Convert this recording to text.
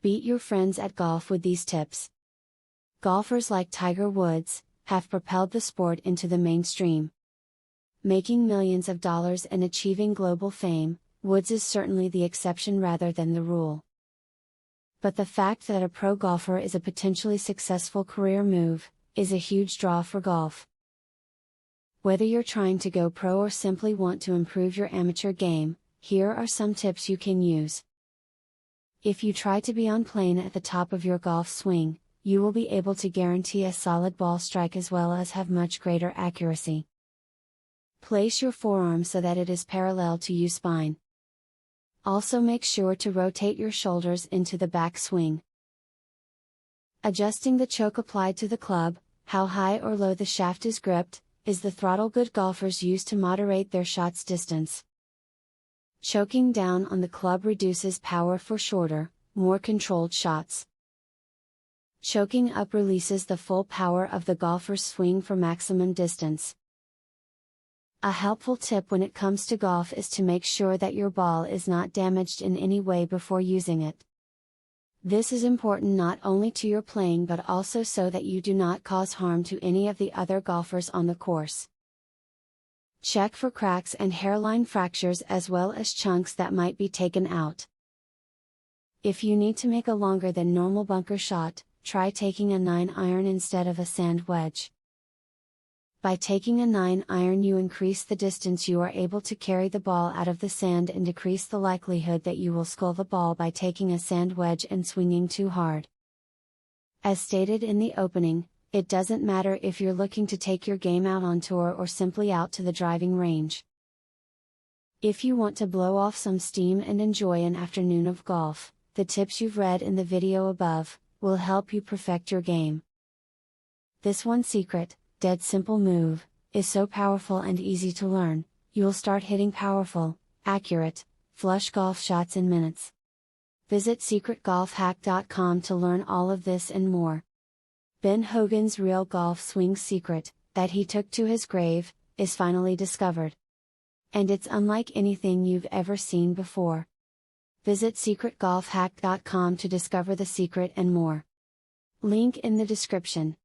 Beat your friends at golf with these tips. Golfers like Tiger Woods have propelled the sport into the mainstream. Making millions of dollars and achieving global fame, Woods is certainly the exception rather than the rule. But the fact that a pro golfer is a potentially successful career move is a huge draw for golf. Whether you're trying to go pro or simply want to improve your amateur game, here are some tips you can use. If you try to be on plane at the top of your golf swing, you will be able to guarantee a solid ball strike as well as have much greater accuracy. Place your forearm so that it is parallel to your spine. Also make sure to rotate your shoulders into the back swing. Adjusting the choke applied to the club, how high or low the shaft is gripped, is the throttle good golfers use to moderate their shot's distance. Choking down on the club reduces power for shorter, more controlled shots. Choking up releases the full power of the golfer's swing for maximum distance. A helpful tip when it comes to golf is to make sure that your ball is not damaged in any way before using it. This is important not only to your playing but also so that you do not cause harm to any of the other golfers on the course. Check for cracks and hairline fractures as well as chunks that might be taken out. If you need to make a longer than normal bunker shot, try taking a 9-iron instead of a sand wedge. By taking a 9-iron you increase the distance you are able to carry the ball out of the sand and decrease the likelihood that you will scull the ball by taking a sand wedge and swinging too hard. As stated in the opening, it doesn't matter if you're looking to take your game out on tour or simply out to the driving range. If you want to blow off some steam and enjoy an afternoon of golf, the tips you've read in the video above will help you perfect your game. This one secret, dead simple move, is so powerful and easy to learn, you'll start hitting powerful, accurate, flush golf shots in minutes. Visit secretgolfhack.com to learn all of this and more. Ben Hogan's real golf swing secret, that he took to his grave, is finally discovered. And it's unlike anything you've ever seen before. Visit secretgolfhack.com to discover the secret and more. Link in the description.